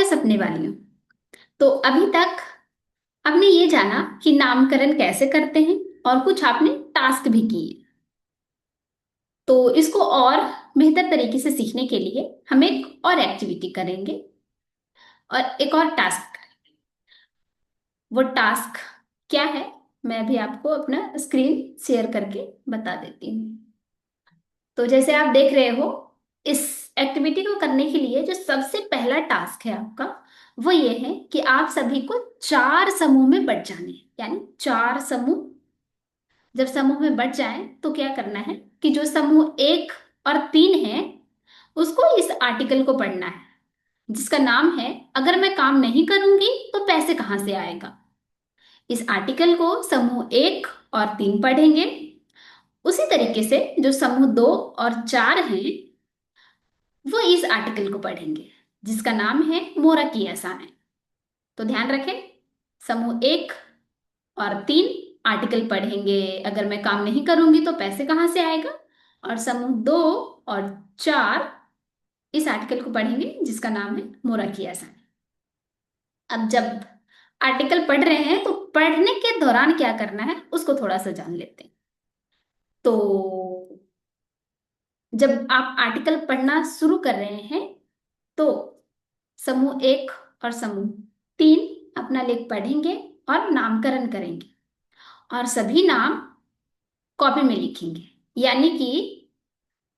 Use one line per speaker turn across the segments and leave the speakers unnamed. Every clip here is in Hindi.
सपने वालियों। तो अभी तक आपने ये जाना कि नामकरण कैसे करते हैं और कुछ आपने टास्क भी किए। तो इसको और बेहतर तरीके से सीखने के लिए हम एक और एक्टिविटी करेंगे और एक और टास्क करेंगे। वो टास्क क्या है, मैं भी आपको अपना स्क्रीन शेयर करके बता देती हूँ। तो जैसे आप देख रहे हो, इस एक्टिविटी को करने के लिए जो सबसे पहला टास्क है आपका, वो ये है कि आप सभी को चार समूह में बंट जाने हैं। यानी चार समूह, जब समूह में बंट जाए तो क्या करना है कि जो समूह एक और तीन है उसको इस आर्टिकल को पढ़ना है, जिसका नाम है अगर मैं काम नहीं करूंगी तो पैसे कहां से आएगा। इस आर्टिकल को समूह एक और तीन पढ़ेंगे। उसी तरीके से जो समूह दो और चार हैं वो इस आर्टिकल को पढ़ेंगे, जिसका नाम है मोरा की आसान है। तो ध्यान रखें, समूह एक और तीन आर्टिकल पढ़ेंगे अगर मैं काम नहीं करूंगी तो पैसे कहाँ से आएगा, और समूह दो और चार इस आर्टिकल को पढ़ेंगे जिसका नाम है मोरा की आसान। अब जब आर्टिकल पढ़ रहे हैं तो पढ़ने के दौरान क्या करना है उसको थोड़ा सा जान लेते हैं। तो जब आप आर्टिकल पढ़ना शुरू कर रहे हैं तो समूह एक और समूह तीन अपना लेख पढ़ेंगे और नामकरण करेंगे और सभी नाम कॉपी में लिखेंगे। यानी कि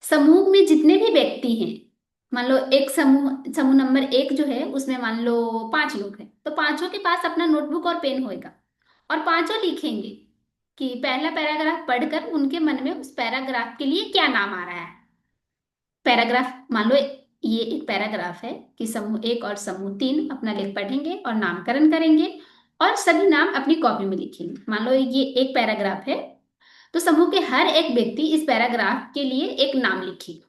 समूह में जितने भी व्यक्ति हैं, मान लो एक समूह समूह नंबर एक जो है उसमें मान लो पांच लोग हैं, तो पांचों के पास अपना नोटबुक और पेन होएगा और पांचों लिखेंगे कि पहला पैराग्राफ पढ़कर उनके मन में उस पैराग्राफ के लिए क्या नाम आ रहा है। पैराग्राफ मान लो ये एक पैराग्राफ है कि समूह एक और समूह तीन अपना लेख पढ़ेंगे और नामकरण करेंगे और सभी नाम अपनी कॉपी में लिखेंगे। मान लो ये एक पैराग्राफ है, तो समूह के हर एक व्यक्ति इस पैराग्राफ के लिए एक नाम लिखेगा।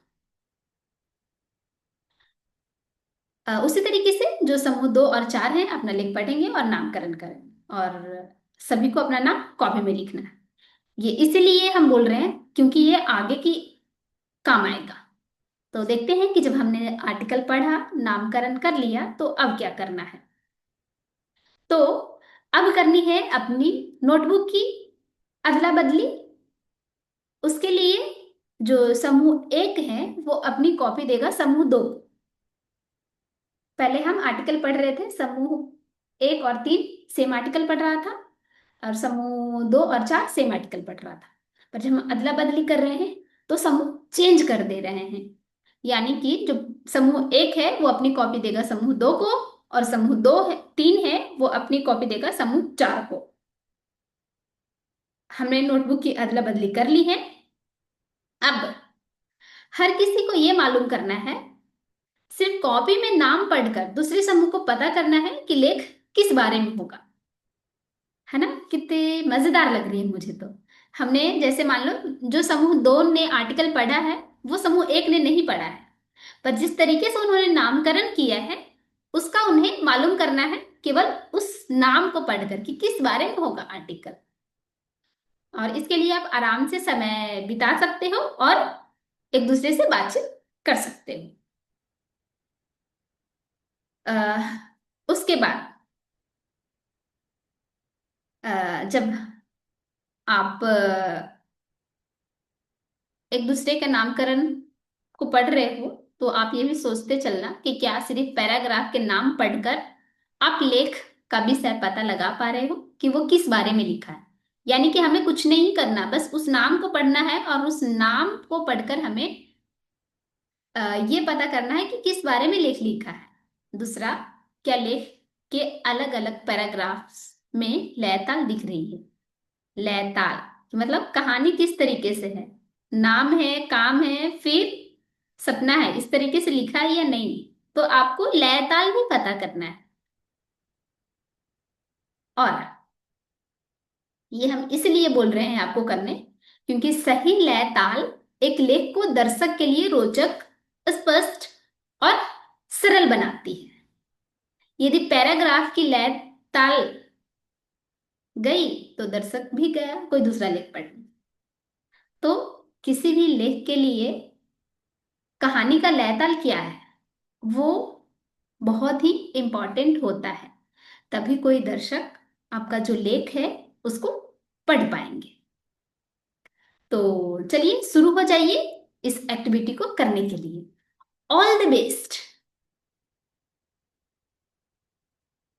उसी तरीके से जो समूह दो और चार हैं अपना लेख पढ़ेंगे और नामकरण करेंगे और सभी को अपना नाम कॉपी में लिखना है। ये इसीलिए हम बोल रहे हैं क्योंकि ये आगे की काम आएगा। तो देखते हैं कि जब हमने आर्टिकल पढ़ा, नामकरण कर लिया, तो अब क्या करना है। तो अब करनी है अपनी नोटबुक की अदला बदली। उसके लिए जो समूह एक है वो अपनी कॉपी देगा समूह दो। पहले हम आर्टिकल पढ़ रहे थे, समूह एक और तीन सेम आर्टिकल पढ़ रहा था और समूह दो और चार सेम आर्टिकल पढ़ रहा था। पर जब हम अदला बदली कर रहे हैं तो समूह चेंज कर दे रहे हैं। यानी कि जो समूह एक है वो अपनी कॉपी देगा समूह दो को और समूह दो है तीन है वो अपनी कॉपी देगा समूह चार को। हमने नोटबुक की अदला बदली कर ली है। अब हर किसी को ये मालूम करना है, सिर्फ कॉपी में नाम पढ़कर दूसरे समूह को पता करना है कि लेख किस बारे में होगा। है ना, कितने मजेदार लग रही है मुझे तो। हमने जैसे मान लो जो समूह दो ने आर्टिकल पढ़ा है वो समूह एक ने नहीं पढ़ा है, पर जिस तरीके से उन्होंने नामकरण किया है उसका उन्हें मालूम करना है केवल उस नाम को पढ़कर कि किस बारे में होगा आर्टिकल। और इसके लिए आप आराम से समय बिता सकते हो और एक दूसरे से बातचीत कर सकते हो। उसके बाद जब आप एक दूसरे के नामकरण को पढ़ रहे हो तो आप ये भी सोचते चलना कि क्या सिर्फ पैराग्राफ के नाम पढ़कर आप लेख का भी सह पता लगा पा रहे हो कि वो किस बारे में लिखा है। यानी कि हमें कुछ नहीं करना, बस उस नाम को पढ़ना है और उस नाम को पढ़कर हमें ये पता करना है कि किस बारे में लेख लिखा है। दूसरा, क्या लेख के अलग अलग पैराग्राफ्स में लय ताल दिख रही है। लय ताल मतलब कहानी किस तरीके से है, नाम है, काम है, फिर सपना है, इस तरीके से लिखा है या नहीं। तो आपको लय ताल भी पता करना है। और ये हम इसलिए बोल रहे हैं आपको करने क्योंकि सही लय ताल एक लेख को दर्शक के लिए रोचक, स्पष्ट और सरल बनाती है। यदि पैराग्राफ की लय ताल गई तो दर्शक भी गया कोई दूसरा लेख पढ़ने। तो किसी भी लेख के लिए कहानी का लय ताल क्या है, वो बहुत ही इम्पोर्टेंट होता है, तभी कोई दर्शक आपका जो लेख है उसको पढ़ पाएंगे। तो चलिए शुरू हो जाइए इस एक्टिविटी को करने के लिए। All the best.